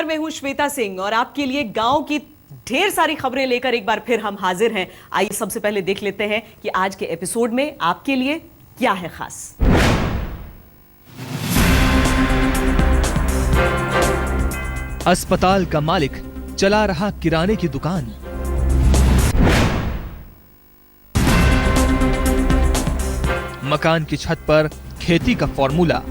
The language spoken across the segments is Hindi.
नमस्कार, मैं हूं श्वेता सिंह और आपके लिए गांव की ढेर सारी खबरें लेकर एक बार फिर हम हाजिर हैं। आइए सबसे पहले देख लेते हैं कि आज के एपिसोड में आपके लिए क्या है खास। अस्पताल का मालिक चला रहा किराने की दुकान। मकान की छत पर खेती का फॉर्मूला।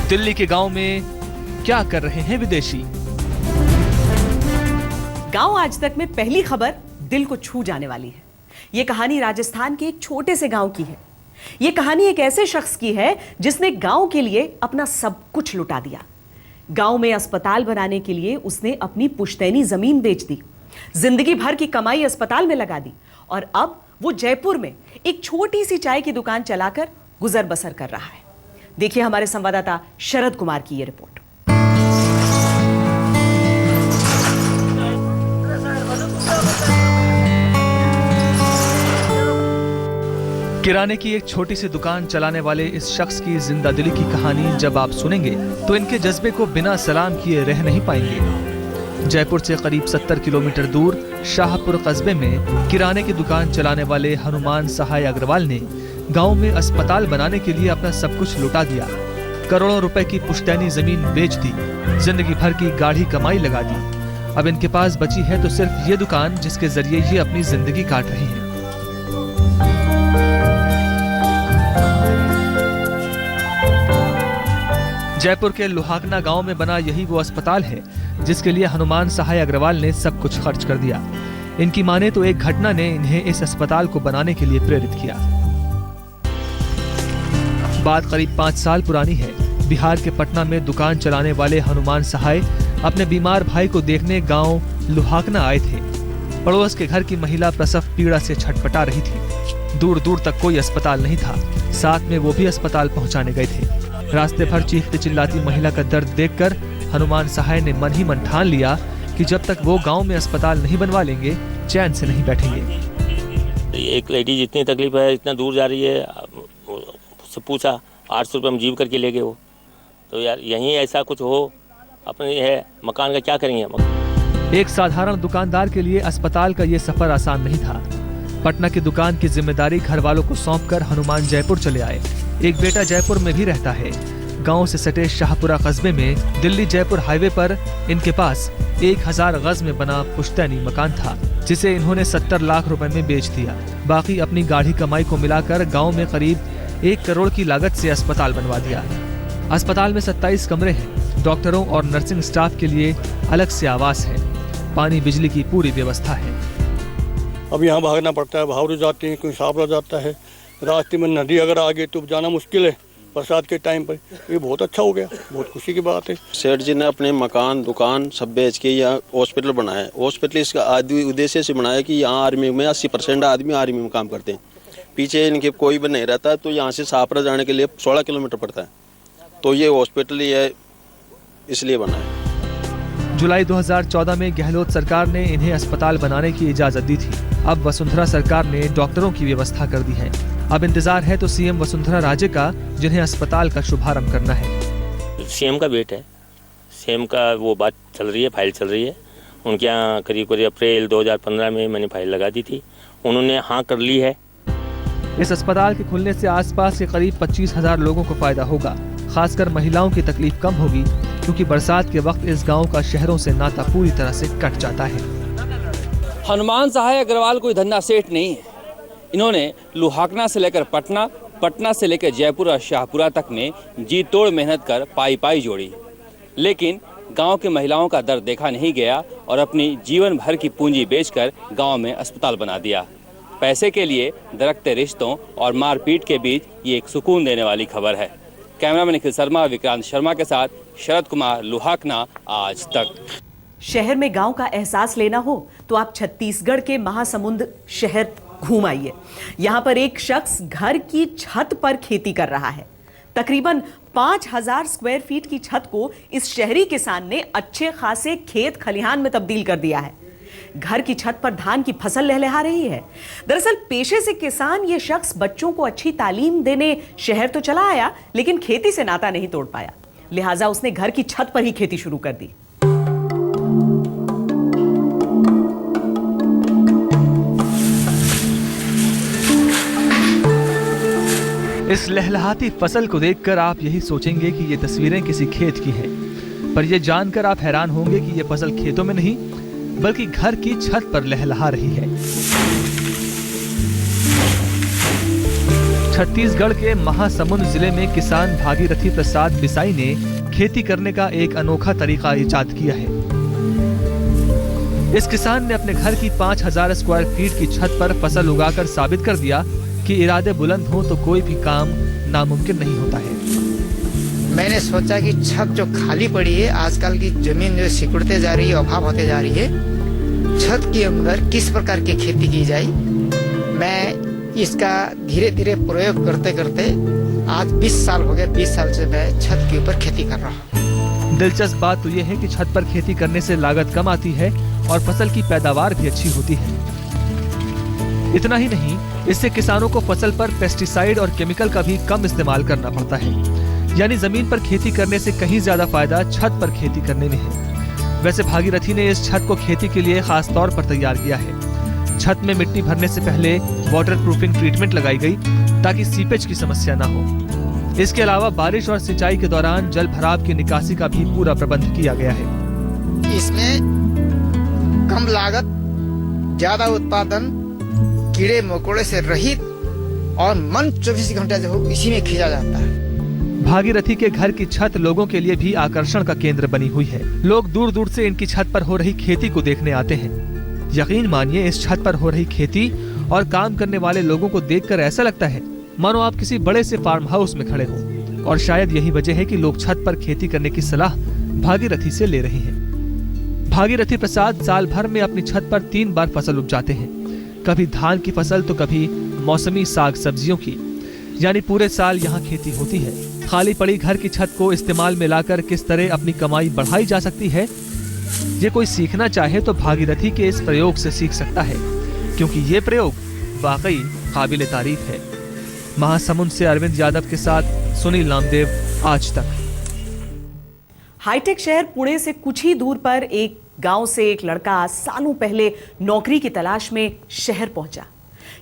दिल्ली के गांव में क्या कर रहे हैं विदेशी। गांव आज तक में पहली खबर दिल को छू जाने वाली है। यह कहानी राजस्थान के एक छोटे से गांव की है। यह कहानी एक ऐसे शख्स की है जिसने गांव के लिए अपना सब कुछ लुटा दिया। गांव में अस्पताल बनाने के लिए उसने अपनी पुश्तैनी जमीन बेच दी, जिंदगी भर की कमाई अस्पताल में लगा दी और अब वो जयपुर में एक छोटी सी चाय की दुकान चलाकर गुजर बसर कर रहा है। देखिए हमारे संवाददाता शरद कुमार की ये रिपोर्ट। किराने की एक छोटी सी दुकान चलाने वाले इस शख्स की जिंदादिली की कहानी जब आप सुनेंगे तो इनके जज्बे को बिना सलाम किए रह नहीं पाएंगे। जयपुर से करीब 70 किलोमीटर दूर शाहपुर कस्बे में किराने की दुकान चलाने वाले हनुमान सहाय अग्रवाल ने गांव में अस्पताल बनाने के लिए अपना सब कुछ लुटा दिया। करोड़ों रुपए की पुश्तैनी जमीन बेच दी, जिंदगी भर की गाढ़ी कमाई लगा दी। अब इनके पास बची है तो सिर्फ ये दुकान जिसके जरिए ये अपनी जिंदगी काट रहे हैं। जयपुर के लुहाकना गांव में बना यही वो अस्पताल है जिसके लिए हनुमान सहाय अग्रवाल ने सब कुछ खर्च कर दिया। इनकी माने तो एक घटना ने इन्हें इस अस्पताल को बनाने के लिए प्रेरित किया। बात करीब 5 साल पुरानी है। बिहार के पटना में दुकान चलाने वाले हनुमान सहाय अपने बीमार भाई को देखने गांव लुहाकना आए थे। पड़ोस के घर की महिला प्रसव पीड़ा से छटपटा रही थी। दूर दूर तक कोई अस्पताल नहीं था, साथ में वो भी अस्पताल पहुंचाने गए थे। रास्ते भर चीखती चिल्लाती महिला का दर्द देखकर हनुमान सहाय ने मन ही मन ठान लिया कि जब तक वो गांव में अस्पताल नहीं बनवा लेंगे चैन से नहीं बैठेंगे। एक लेडी जितनी तकलीफ है, इतना दूर जा रही है, उससे पूछा 800 रुपये हम जीव करके ले गए वो। तो यार यहीं ऐसा कुछ हो, अपने है मकान का क्या करेंगे। एक साधारण दुकानदार के लिए अस्पताल का ये सफर आसान नहीं था। पटना की दुकान की जिम्मेदारी घर वालों को सौंपकर हनुमान जयपुर चले आए। एक बेटा जयपुर में भी रहता है। गांव से सटे शाहपुरा कस्बे में दिल्ली जयपुर हाईवे पर इनके पास 1000 गज में बना पुश्तैनी मकान था, जिसे इन्होंने 70 लाख रुपए में बेच दिया। बाकी अपनी गाढ़ी कमाई को मिलाकर गांव में करीब 1 करोड़ की लागत से अस्पताल बनवा दिया। अस्पताल में 27 कमरे हैं। डॉक्टरों और नर्सिंग स्टाफ के लिए अलग से आवास है। पानी बिजली की पूरी व्यवस्था है। अब यहाँ भागना पड़ता है, भावरे जाते हैं, कोई सांप लग जाता है, रास्ते में नदी अगर आ गई तो जाना मुश्किल है बरसात के टाइम पर। ये बहुत अच्छा हो गया, बहुत खुशी की बात है। सेठ जी ने अपने मकान दुकान सब बेच के यहाँ हॉस्पिटल बनाया है। हॉस्पिटल इसका आदि उद्देश्य से बनाया कि यहाँ आर्मी में 80% आदमी आर्मी में काम करते हैं। पीछे इनके कोई भी नहीं रहता, तो यहाँ से शाहपुरा जाने के लिए 16 किलोमीटर पड़ता है। तो ये हॉस्पिटल ही है, इसलिए बना है। जुलाई 2014 में गहलोत सरकार ने इन्हें अस्पताल बनाने की इजाजत दी थी। अब वसुंधरा सरकार ने डॉक्टरों की व्यवस्था कर दी है। अब इंतजार है तो सीएम वसुंधरा राजे का, जिन्हें अस्पताल का शुभारंभ करना है। सीएम का वेट है, सीएम का वो बात चल रही है, फाइल चल रही है। उनके यहाँ करीब अप्रैल 2015 में मैंने फाइल लगा दी थी, उन्होंने हाँ कर ली है। इस अस्पताल के खुलने से आसपास के करीब 25,000 लोगों को फायदा होगा। खासकर महिलाओं की तकलीफ कम होगी, क्योंकि बरसात के वक्त इस गांव का शहरों से नाता पूरी तरह से कट जाता है। हनुमान सहाय अग्रवाल कोई धंधा सेठ नहीं है। इन्होंने लुहाकना से लेकर पटना, पटना से लेकर जयपुर और शाहपुरा तक में जी तोड़ मेहनत कर पाई पाई जोड़ी। लेकिन गांव के महिलाओं का दर्द देखा नहीं गया और अपनी जीवन भर की पूंजी बेचकर गांव में अस्पताल बना दिया। पैसे के लिए दरकते रिश्तों और मारपीट के बीच ये एक सुकून देने वाली खबर है। कैमरामैन निखिल शर्मा, विक्रांत शर्मा के साथ शरद कुमार, लुहाकना, आज तक। शहर में गांव का एहसास लेना हो तो आप छत्तीसगढ़ के महासमुंद शहर घूम आइए। यहां पर एक शख्स घर की छत पर खेती कर रहा है। तकरीबन 5000 स्क्वायर फीट की छत को इस शहरी किसान ने अच्छे खासे खेत खलिहान में तब्दील कर दिया है। घर की छत पर धान की फसल लहलहा रही है। दरअसल पेशे से किसान ये शख्स बच्चों को अच्छी तालीम देने शहर तो चला आया, लेकिन खेती से नाता नहीं तोड़ पाया। लिहाजा उसने घर की छत पर ही खेती शुरू कर दी। इस लहलहाती फसल को देखकर आप यही सोचेंगे कि ये तस्वीरें किसी खेत की हैं, पर यह जानकर आप हैरान होंगे कि यह फसल खेतों में नहीं बल्कि घर की छत पर लहलहा रही है। छत्तीसगढ़ के महासमुंद जिले में किसान भागीरथी प्रसाद बिसाई ने खेती करने का एक अनोखा तरीका इजाद किया है। इस किसान ने अपने घर की 5000 स्क्वायर फीट की छत पर फसल उगाकर साबित कर दिया कि इरादे बुलंद हो तो कोई भी काम नामुमकिन नहीं होता है। मैंने सोचा कि छत जो खाली पड़ी है, आजकल की जमीन जो सिकुड़ते जा रही है, अभाव होते जा रही है, छत के अंदर किस प्रकार की खेती की जाए। मैं इसका धीरे धीरे प्रयोग करते करते आज 20 साल हो गए। 20 साल से मैं छत के ऊपर खेती कर रहा हूँ। दिलचस्प बात तो यह है कि छत पर खेती करने से लागत कम आती है और फसल की पैदावार भी अच्छी होती है। इतना ही नहीं, इससे किसानों को फसल पर पेस्टिसाइड और केमिकल का भी कम इस्तेमाल करना पड़ता है। यानी जमीन पर खेती करने से कहीं ज्यादा फायदा छत पर खेती करने में है। वैसे भागीरथी ने इस छत को खेती के लिए खास तौर पर तैयार किया है। छत में मिट्टी भरने से पहले वाटर प्रूफिंग ट्रीटमेंट लगाई गई ताकि सीपेज की समस्या न हो। इसके अलावा बारिश और सिंचाई के दौरान जल भराव की निकासी का भी पूरा प्रबंध किया गया है। इसमें कम लागत, ज्यादा उत्पादन, कीड़े मकोड़े से रहित और मन 24 घंटे जो हो इसी में खींचा जाता है। भागीरथी के घर की छत लोगों के लिए भी आकर्षण का केंद्र बनी हुई है। लोग दूर दूर से इनकी छत पर हो रही खेती को देखने आते हैं। यकीन मानिए, इस छत पर हो रही खेती और काम करने वाले लोगों को देखकर ऐसा लगता है मानो आप किसी बड़े से फार्म हाउस में खड़े हो। और शायद यही वजह है कि लोग छत पर खेती करने की सलाह भागीरथी से ले रहे हैं। भागीरथी प्रसाद साल भर में अपनी छत पर 3 बार फसल उपजाते हैं, कभी धान की फसल तो कभी मौसमी साग सब्जियों की। यानी पूरे साल यहाँ खेती होती है। खाली पड़ी घर की छत को इस्तेमाल में लाकर किस तरह अपनी कमाई बढ़ाई जा सकती है, ये कोई सीखना चाहे तो भागीरथी के इस प्रयोग से सीख सकता है, क्योंकि ये प्रयोग वाकई काबिल तारीफ है। महासमुंद से अरविंद यादव के साथ सुनील नामदेव, आज तक। हाईटेक शहर पुणे से कुछ ही दूर पर एक गांव से एक लड़का सालों पहले नौकरी की तलाश में शहर पहुंचा।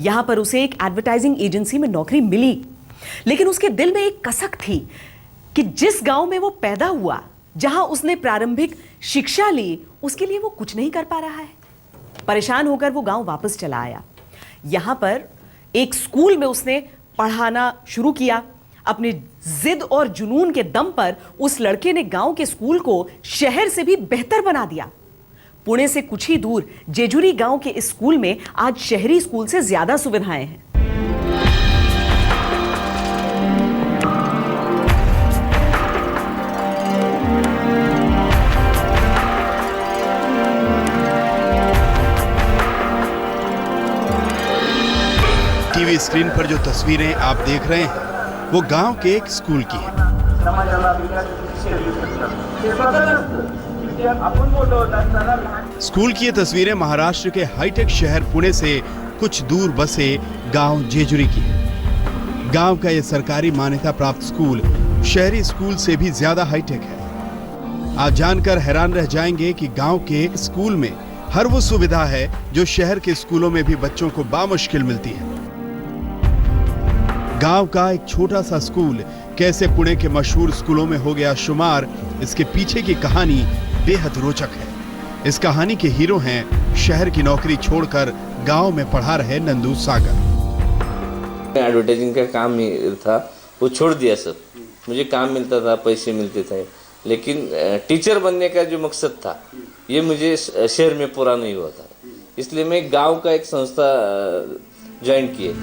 यहां पर उसे एक एडवर्टाइजिंग एजेंसी में नौकरी मिली, लेकिन उसके दिल में एक कसक थी कि जिस गांव में वो पैदा हुआ, जहां उसने प्रारंभिक शिक्षा ली, उसके लिए वो कुछ नहीं कर पा रहा है। परेशान होकर वो गांव वापस चला आया। यहां पर एक स्कूल में उसने पढ़ाना शुरू किया। अपनी जिद और जुनून के दम पर उस लड़के ने गांव के स्कूल को शहर से भी बेहतर बना दिया। पुणे से कुछ ही दूर जेजुरी गांव के इस स्कूल में आज शहरी स्कूल से ज्यादा सुविधाएं हैं। टीवी स्क्रीन पर जो तस्वीरें आप देख रहे हैं वो गांव के एक स्कूल की है। स्कूल की ये तस्वीरें महाराष्ट्र के हाईटेक शहर पुणे से कुछ दूर बसे गांव जेजुरी की है। गांव का ये सरकारी मान्यता प्राप्त स्कूल शहरी स्कूल से भी ज्यादा हाईटेक है। आप जानकर हैरान रह जाएंगे कि गांव के स्कूल में हर वो सुविधा है जो शहर के स्कूलों में भी बच्चों को बामुश्किल मिलती है। गांव का एक छोटा सा स्कूल कैसे पुणे के मशहूर स्कूलों में हो गया शुमार, इसके पीछे की कहानी बेहद रोचक है। इस कहानी के हीरो हैं शहर की नौकरी छोड़कर गांव में पढ़ा रहे नंदू सागर। एडवर्टाइजिंग का काम था, वो छोड़ दिया सब। मुझे काम मिलता था, पैसे मिलते थे, लेकिन टीचर बनने का जो मकसद था ये मुझे शहर में पूरा नहीं हुआ था। इसलिए मैं गांव का एक संस्था ज्वाइन किए।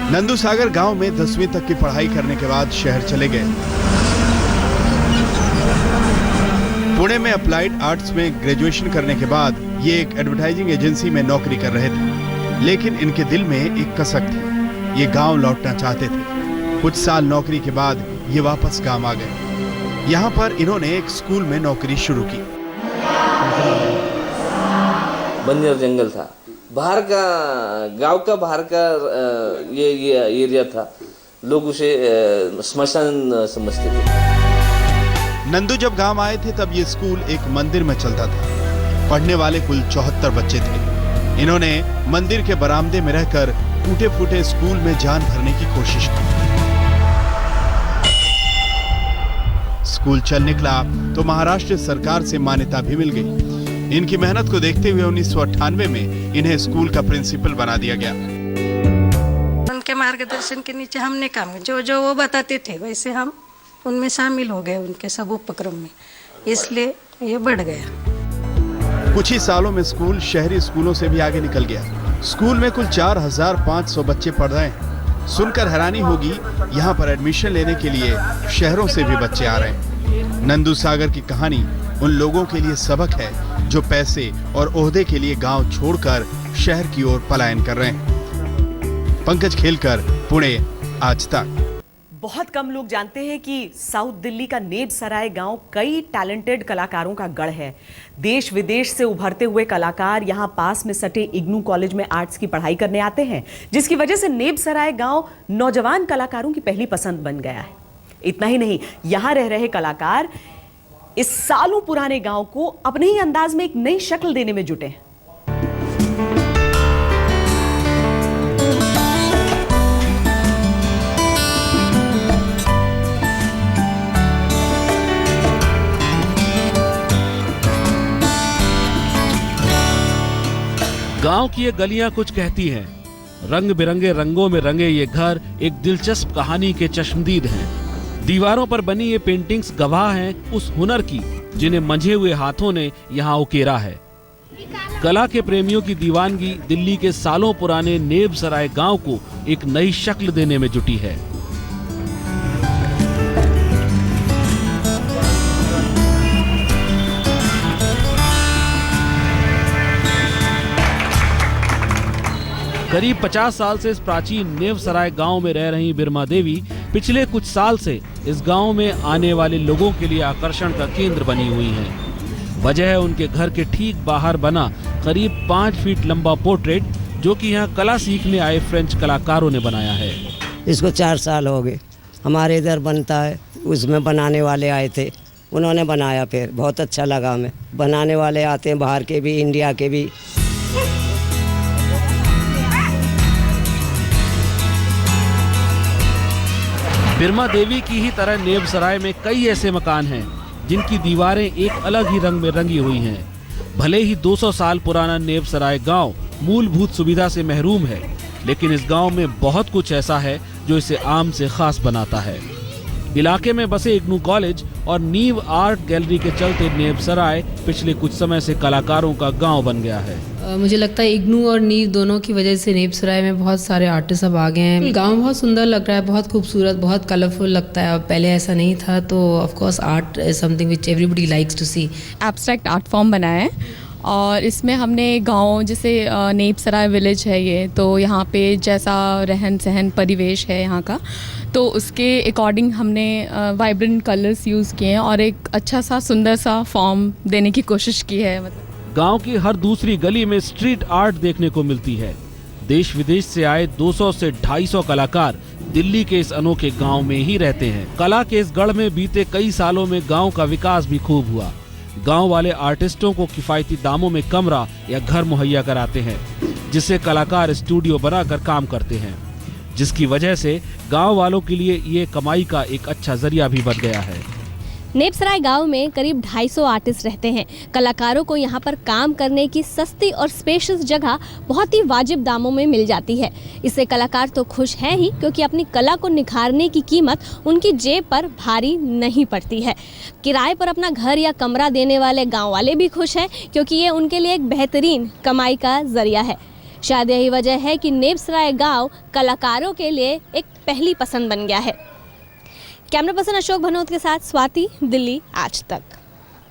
नंदू सागर गांव में 10वीं तक की पढ़ाई करने के बाद शहर चले गए। पुणे में अप्लाइड आर्ट्स में ग्रेजुएशन करने के बाद ये एक एडवर्टाइजिंग एजेंसी में नौकरी कर रहे थे, लेकिन इनके दिल में एक कसक थी, ये गांव लौटना चाहते थे। कुछ साल नौकरी के बाद ये वापस गांव आ गए। यहाँ पर इन्होंने एक स्कूल में नौकरी शुरू की। बंजर जंगल था, बाहर का गांव का बाहर का ये एरिया था, लोग उसे स्मशान समझते थे। नंदू जब गांव आए थे तब ये स्कूल एक मंदिर में चलता था। पढ़ने वाले कुल 74 बच्चे थे। इन्होंने मंदिर के बरामदे में रहकर टूटे फूटे स्कूल में जान भरने की कोशिश की। स्कूल चल निकला तो महाराष्ट्र सरकार से मान्यता भी मिल गई। इनकी मेहनत को देखते हुए 1998 में इन्हें स्कूल का प्रिंसिपल बना दिया गया। उनके मार्गदर्शन के नीचे हमने काम किया, जो वो बताते थे वैसे हम उनमें शामिल हो गए, उनके सब उपक्रम में, इसलिए ये बढ़ गया। कुछ ही सालों में स्कूल शहरी स्कूलों से भी आगे निकल गया। स्कूल में कुल 4500 बच्चे पढ़ रहे हैं। सुनकर हैरानी होगी, यहाँ पर एडमिशन लेने के लिए शहरों से भी बच्चे आ रहे हैं। नंदू सागर की कहानी उन लोगों के लिए सबक है जो पैसे और ओहदे के लिए गांव छोड़कर शहर की ओर पलायन कर रहे हैं। पंकज खेलकर, पुणे, आज तक। बहुत कम लोग जानते हैं कि साउथ दिल्ली का नेब सराय गांव कई टैलेंटेड कलाकारों का गढ़ है। देश विदेश से उभरते हुए कलाकार यहां पास में सटे इग्नू कॉलेज में आर्ट्स की पढ़ाई करने आते हैं, जिसकी वजह से नेब सराय गांव नौजवान कलाकारों की पहली पसंद बन गया है। इतना ही नहीं, यहां रह रहे कलाकार इस सालों पुराने गांव को अपने ही अंदाज में एक नई शक्ल देने में जुटे हैं। गांव की ये गलियां कुछ कहती हैं। रंग बिरंगे रंगों में रंगे ये घर एक दिलचस्प कहानी के चश्मदीद हैं। दीवारों पर बनी ये पेंटिंग्स गवाह हैं उस हुनर की जिन्हें मंझे हुए हाथों ने यहाँ उकेरा है। कला के प्रेमियों की दीवानगी दिल्ली के सालों पुराने नेब सराय गांव को एक नई शक्ल देने में जुटी है। करीब 50 साल से इस प्राचीन नेव सराय गांव में रह रही बिरमा देवी पिछले कुछ साल से इस गांव में आने वाले लोगों के लिए आकर्षण का केंद्र बनी हुई हैं। वजह है उनके घर के ठीक बाहर बना करीब 5 फीट लंबा पोर्ट्रेट, जो कि यहाँ कला सीखने आए फ्रेंच कलाकारों ने बनाया है। इसको 4 साल हो गए, हमारे इधर बनता है, उसमें बनाने वाले आए थे, उन्होंने बनाया, फिर बहुत अच्छा लगा हमें। बनाने वाले आते हैं बाहर के भी, इंडिया के भी। बिरमा देवी की ही तरह नेब सराय में कई ऐसे मकान हैं जिनकी दीवारें एक अलग ही रंग में रंगी हुई हैं। भले ही 200 साल पुराना नेब सराय गांव मूलभूत सुविधा से महरूम है, लेकिन इस गांव में बहुत कुछ ऐसा है जो इसे आम से खास बनाता है। इलाके में बसे इग्नू कॉलेज और नीव आर्ट गैलरी के चलते नेब सराय पिछले कुछ समय से कलाकारों का गांव बन गया है। मुझे लगता है इग्नू और नीव दोनों की वजह से नेब सराय में बहुत सारे आर्टिस्ट अब आ गए हैं। गांव बहुत सुंदर लग रहा है, बहुत खूबसूरत, बहुत कलरफुल लगता है। अब पहले ऐसा नहीं था, तो of course art is something which everybody likes to see. Abstract art form बनाया है और इसमें हमने गांव, जैसे नेब सराय विलेज है ये, तो यहाँ पे जैसा रहन सहन परिवेश है यहाँ का, तो उसके अकॉर्डिंग हमने वाइब्रेंट कलर्स यूज़ किए हैं और एक अच्छा सा सुंदर सा फॉर्म देने की कोशिश की है। गांव की हर दूसरी गली में स्ट्रीट आर्ट देखने को मिलती है। देश विदेश से आए 200 से 250 कलाकार दिल्ली के इस अनोखे गांव में ही रहते हैं। कला के इस गढ़ में बीते कई सालों में गांव का विकास भी खूब हुआ। गांव वाले आर्टिस्टों को किफायती दामों में कमरा या घर मुहैया कराते हैं, जिससे कलाकार स्टूडियो बनाकर काम करते हैं, जिसकी वजह से गांव वालों के लिए ये कमाई का एक अच्छा जरिया भी बन गया है। नेब सराय गांव में करीब 250 आर्टिस्ट रहते हैं। कलाकारों को यहां पर काम करने की सस्ती और स्पेशियस जगह बहुत ही वाजिब दामों में मिल जाती है। इससे कलाकार तो खुश हैं ही, क्योंकि अपनी कला को निखारने की कीमत उनकी जेब पर भारी नहीं पड़ती है। किराए पर अपना घर या कमरा देने वाले गाँव वाले भी खुश हैं, क्योंकि ये उनके लिए एक बेहतरीन कमाई का जरिया है। शायद यही वजह है कि नेब सराय गाँव कलाकारों के लिए एक पहली पसंद बन गया है। कैमरा पर्सन अशोक भनोत के साथ स्वाति, दिल्ली आज तक।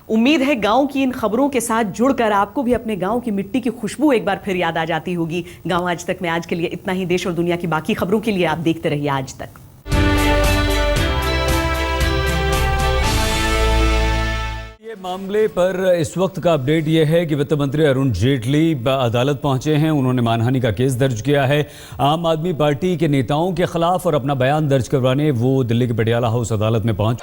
उम्मीद है गांव की इन खबरों के साथ जुड़कर आपको भी अपने गांव की मिट्टी की खुशबू एक बार फिर याद आ जाती होगी। गांव आज तक में आज के लिए इतना ही। देश और दुनिया की बाकी खबरों के लिए आप देखते रहिए आज तक। ये मामले पर इस वक्त का अपडेट यह है कि वित्त मंत्री अरुण जेटली अदालत पहुंचे हैं। उन्होंने मानहानि का केस दर्ज किया है आम आदमी पार्टी के नेताओं के खिलाफ और अपना बयान दर्ज करवाने वो दिल्ली के पटियाला हाउस अदालत में पहुंच